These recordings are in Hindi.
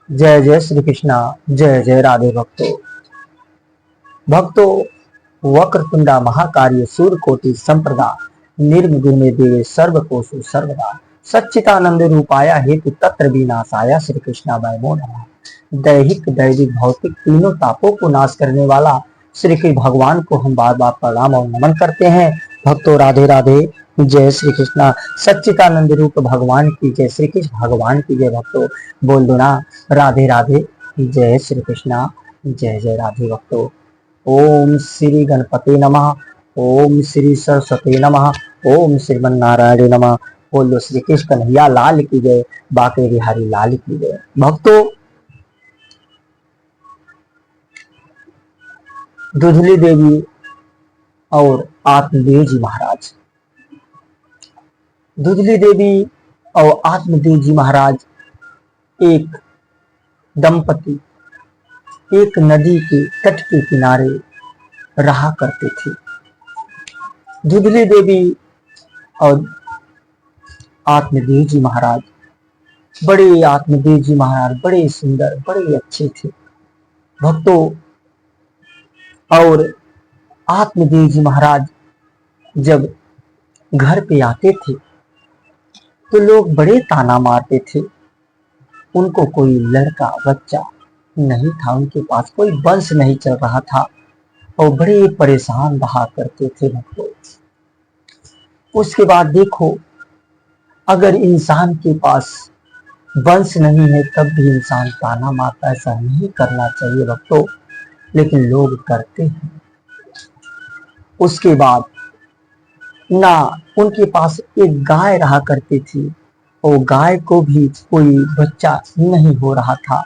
जय जय श्री कृष्णा। जय जय राधे भक्तों। वक्रतुंडा महाकार्य सूर्यकोटि संप्रदा निर्विघ्नं मे देवे सर्वकोषु सर्वदा सच्चिदानंद रूपाया हेतु तत्र विनाशाय श्री कृष्णाय नमो नमः। दैहिक दैविक भौतिक तीनों तापों को नाश करने वाला श्री कृष्ण भगवान को हम बार बार प्रणाम और नमन करते हैं। भक्तों राधे राधे। जय श्री कृष्णा। सच्चिदानंद रूप भगवान की जय, श्री कृष्ण भगवान की जय। भक्तों बोल दो ना, राधे राधे। जय श्री कृष्णा। जय जय राधे भक्तों। ओम श्री गणपति नमः। ओम श्री सरस्वती नमः। ओम श्रीमन नारायण नमः। बोलो श्री कृष्ण कन्हैया लाल की जय, बाके बिहारी लाल की जय। भक्तों दुधली देवी और आत्मदेव जी महाराज, दुधली देवी और आत्मदेव जी महाराज एक दंपति एक नदी के तट के किनारे रहा करते थे। दुधली देवी और आत्मदेव जी महाराज बड़े सुंदर बड़े अच्छे थे भक्तों। और आत्मदेव जी महाराज जब घर पे आते थे तो लोग बड़े ताना मारते थे। उनको कोई लड़का बच्चा नहीं था, उनके पास कोई वंश नहीं चल रहा था और बड़े परेशान रहा करते थे भक्तों। उसके बाद देखो, अगर इंसान के पास वंश नहीं है तब भी इंसान ताना मारता, ऐसा नहीं करना चाहिए भक्तों, लेकिन लोग करते हैं। उसके बाद ना उनके पास एक गाय रहा करती थी और गाय को भी कोई बच्चा नहीं हो रहा था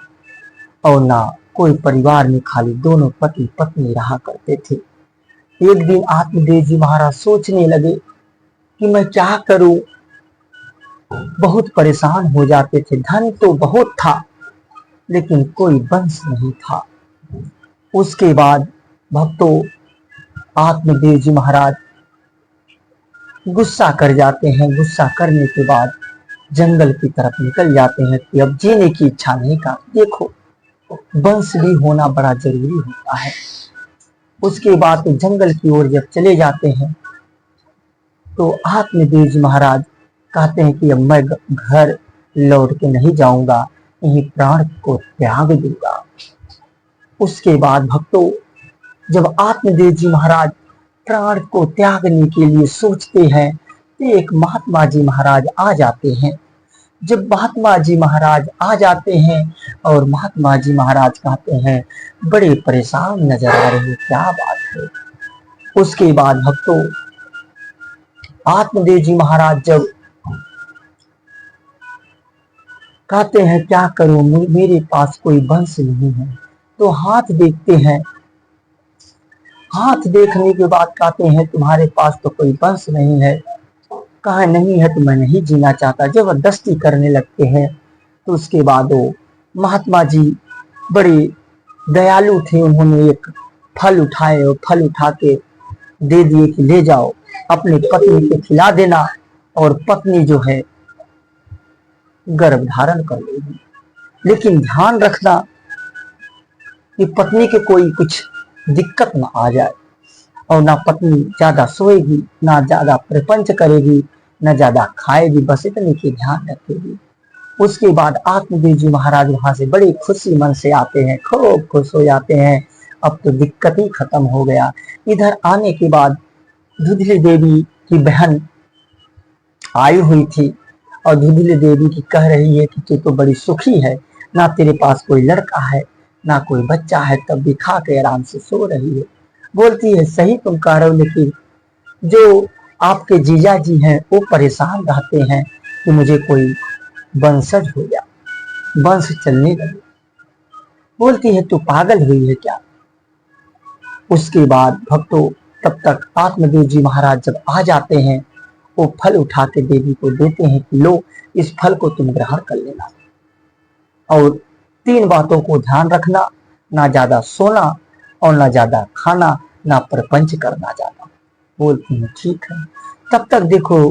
और ना कोई परिवार में, खाली दोनों पति पत्नी रहा करते थे। एक दिन आत्मदेव जी महाराज सोचने लगे कि मैं क्या करूं, बहुत परेशान हो जाते थे। धन तो बहुत था लेकिन कोई वंश नहीं था। उसके बाद भक्तों आत्मदेव जी महाराज गुस्सा कर जाते हैं। गुस्सा करने के बाद जंगल की तरफ निकल जाते हैं कि अब जीने की इच्छा नहीं का। देखो वंश भी होना बड़ा जरूरी होता है। उसके बाद तो जंगल की ओर जब चले जाते हैं तो आत्मदेव जी महाराज कहते हैं कि अब मैं घर लौट के नहीं जाऊंगा, यही प्राण को त्याग दूंगा। उसके बाद भक्तों जब आत्मदेव जी महाराज प्राण को त्यागने के लिए सोचते हैं तो एक महात्मा जी महाराज आ जाते हैं। जब महात्मा जी महाराज आ जाते हैं और महात्मा जी महाराज कहते हैं बड़े परेशान नजर आ रहे, क्या बात है। उसके बाद भक्तों आत्मदेव जी महाराज जब कहते हैं क्या करूं, मेरे पास कोई वंश नहीं है, तो हाथ देखते हैं। हाथ देखने के बाद कहते हैं तुम्हारे पास तो कोई वंश नहीं है। कहा नहीं है तो मैं नहीं जीना चाहता। जबरदस्ती करने लगते हैं। तो उसके बाद वो महात्मा जी बड़े दयालु थे, उन्होंने एक फल उठाए और फल उठा के दे दिए कि ले जाओ अपनी पत्नी को खिला देना और पत्नी जो है गर्भ धारण कर लेगी। लेकिन ध्यान रखना कि पत्नी के कोई कुछ दिक्कत ना आ जाए और ना पत्नी ज्यादा सोएगी, ना ज्यादा प्रपंच करेगी, ना ज्यादा खाएगी, बस इतने की ध्यान रखेगी। उसके बाद आत्मदेव जी महाराज वहां से बड़ी खुशी मन से आते हैं, खूब खुश हो जाते हैं। अब तो दिक्कत ही खत्म हो गया। इधर आने के बाद दुधली देवी की बहन आई हुई थी और दुधली देवी की कह रही है कि तू तो बड़ी सुखी है, ना तेरे पास कोई लड़का है ना कोई बच्चा है, तब भी खा के आराम से सो रही है। बोलती है सही तुम कह रहे हो, लेकिन जो आपके जीजा जी हैं वो परेशान रहते हैं कि मुझे कोई वंशज हो गया, वंश चलने लगे। बोलती है तू पागल हुई है क्या। उसके बाद भक्तों तब तक आत्मदेव जी महाराज जब आ जाते हैं वो फल उठा के देवी को देते हैं कि लो इस फल को तुम ग्रहण कर लेना और 3 बातों को ध्यान रखना, ना ज्यादा सोना और ना ज्यादा खाना, ना प्रपंच करना ज्यादा। बोलती है ठीक है। तब तक देखो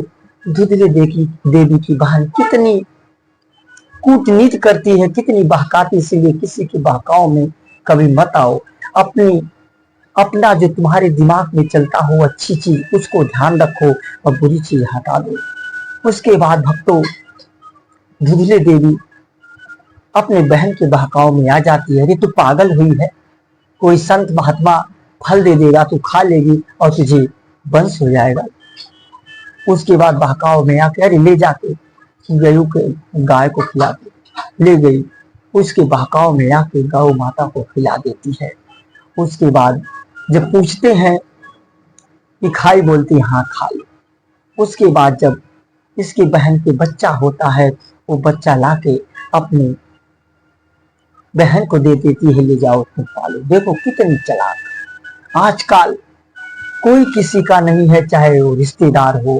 दुधली देवी की बहन कितनी कूटनीति करती है, कितनी बहकाती, इसीलिए किसी के बहकाव में कभी मत आओ। अपनी अपना जो तुम्हारे दिमाग में चलता हो अच्छी चीज उसको ध्यान रखो और बुरी चीज हटा दो। उसके बाद भक्तों धुंधले देवी अपने बहन के बहकाव में आ जाती है, अरे तू पागल हुई है, कोई संत महात्मा फल दे देगा, तू खा लेगी और तुझे वंश हो जाएगा। उसके बाद बहकाव में आके अरे ले जाके गयू के गाय को खिला दे, ले गई। उसके बहकाव में आके गौ माता को खिला देती है। उसके बाद जब पूछते हैं कि खाई, बोलती हाँ खा लो। उसके बाद जब इसकी बहन के बच्चा होता है, वो बच्चा लाके अपनी बहन को दे देती है, ले जाओ तुम पालो। देखो कितनी चालाक। आजकल कोई किसी का नहीं है, चाहे वो रिश्तेदार हो,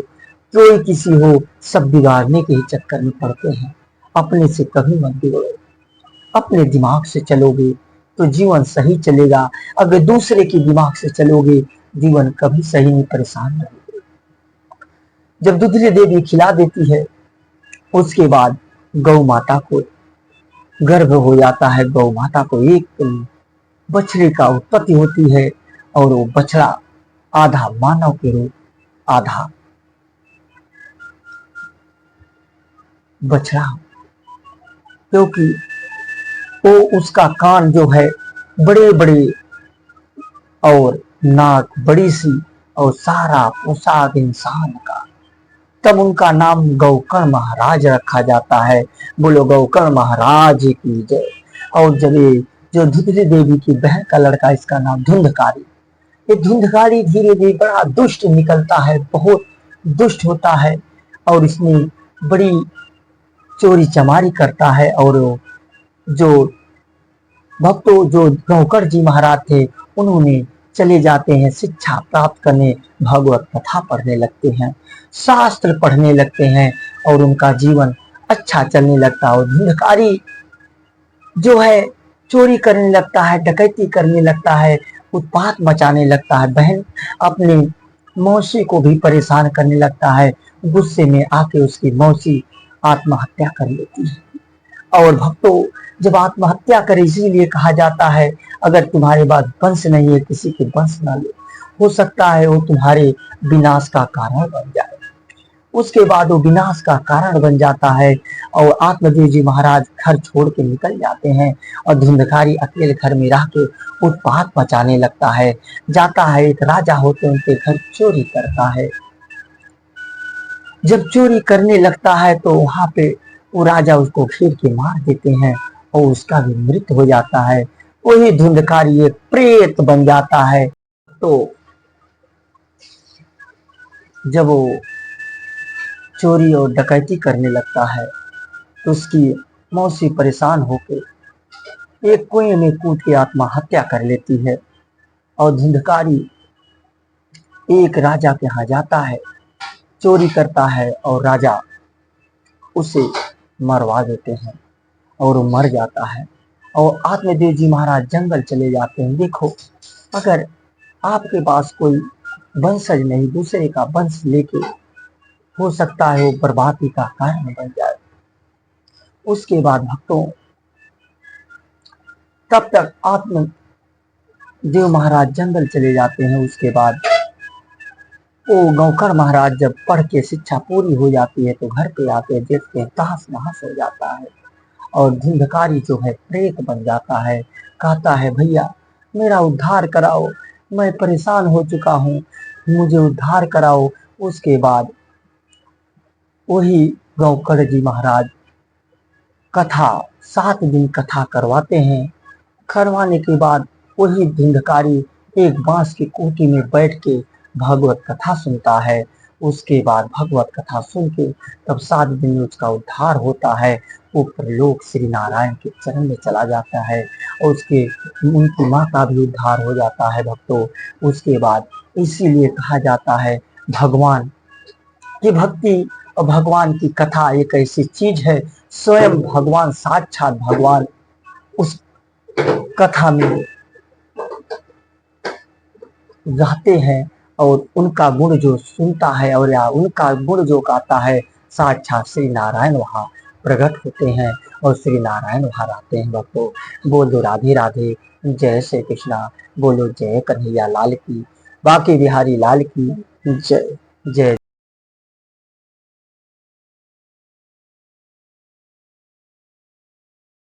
कोई किसी हो, सब बिगाड़ने के ही चक्कर में पड़ते हैं। अपने से कभी मत बिगड़ो, अपने दिमाग से चलोगे तो जीवन सही चलेगा। अगर दूसरे के दिमाग से चलोगे जीवन कभी सही नहीं, परेशान रहेगा। जब दुधली देवी खिला देती है, उसके बाद गौ माता को गर्भ हो जाता है। गौ माता को एक बछड़े का उत्पत्ति होती है और वो बछड़ा आधा मानव के रूप, आधा बछड़ा, क्योंकि वो उसका कान जो है बड़े बड़े और नाक बड़ी सी और सारा पोशाक इंसान का। तब उनका नाम गौकर्ण महाराज रखा जाता है। बोलो गौकर्ण महाराज की जय। और जब ये जो धुंधली देवी की बहन का लड़का, इसका नाम धुंधकारी, ये धुंधकारी धीरे धीरे बड़ा दुष्ट निकलता है, बहुत दुष्ट होता है और इसमें बड़ी चोरी चमारी करता है। और जो भक्तों जो गौकर्ण जी महाराज थे, उन्होंने चले जाते हैं शिक्षा प्राप्त करने, भगवत कथा पढ़ने लगते हैं, शास्त्र पढ़ने लगते हैं और उनका जीवन अच्छा चलने लगता है। और धुंधकारी जो है चोरी करने लगता है, डकैती करने लगता है, उत्पात मचाने लगता है, बहन अपने मौसी को भी परेशान करने लगता है। गुस्से में आके उसकी मौसी आत्महत्या कर लेती है। और भक्तों जब आत्महत्या करे, इसीलिए कहा जाता है अगर तुम्हारे पास वंश नहीं है, किसी के वंश ना लो, हो सकता है वो तुम्हारे विनाश का कारण बन जाए। उसके बाद वो विनाश का कारण बन जाता है और आत्मदेव जी महाराज घर छोड़ के निकल जाते हैं और धुंधकारी अकेले घर में रह के उत्पात मचाने लगता है। जाता है एक राजा होते उनके घर चोरी करता है। जब चोरी करने लगता है तो वहां पे वो राजा उसको घेर के मार देते हैं और उसका भी मृत्यु हो जाता है। वही धुंधकारी एक प्रेत बन जाता है। तो जब वो चोरी और डकैती करने लगता है तो उसकी मौसी परेशान होकर एक कुएं में कूद के आत्महत्या कर लेती है। और धुंधकारी एक राजा के यहाँ जाता है, चोरी करता है और राजा उसे मरवा देते हैं और वो मर जाता है। और आत्मदेव जी महाराज जंगल चले जाते हैं। देखो अगर आपके पास कोई वंशज नहीं, दूसरे का वंश लेके, हो सकता है वो बर्बादी का कारण बन जाए। उसके बाद भक्तों तब तक आत्मदेव महाराज जंगल चले जाते हैं। उसके बाद वो गौकर्ण महाराज जब पढ़ के शिक्षा पूरी हो जाती है तो घर पे आके देखते हैं तहस नहस हो जाता है और धुंधकारी जो है प्रेत बन जाता है। कहता है भैया मेरा उद्धार कराओ, मैं परेशान हो चुका हूँ, मुझे उद्धार कराओ। उसके बाद वही गौकर्ण जी महाराज कथा 7 दिन कथा करवाते हैं। करवाने के बाद वही धुंधकारी एक बांस की कोठी में बैठ के भगवत कथा सुनता है। उसके बाद भगवत कथा सुन के तब 7 दिन में उसका उद्धार होता है। वो प्रलोक श्री नारायण के चरण में चला जाता है और उसके उनकी माँ का भी उद्धार हो जाता है भक्तों। उसके बाद इसीलिए कहा जाता है भगवान की भक्ति और भगवान की कथा एक ऐसी चीज है, स्वयं भगवान साक्षात भगवान उस कथा में रहते हैं और उनका गुण जो सुनता है और या उनका गुण जो गाता है साक्षात श्री नारायण वहां प्रकट होते हैं और श्री नारायण बाहर आते हैं। भक्तों, बोलो राधे राधे, जय श्री कृष्णा, बोलो जय कन्हैया लाल की, बाकी बिहारी लाल की जय। जय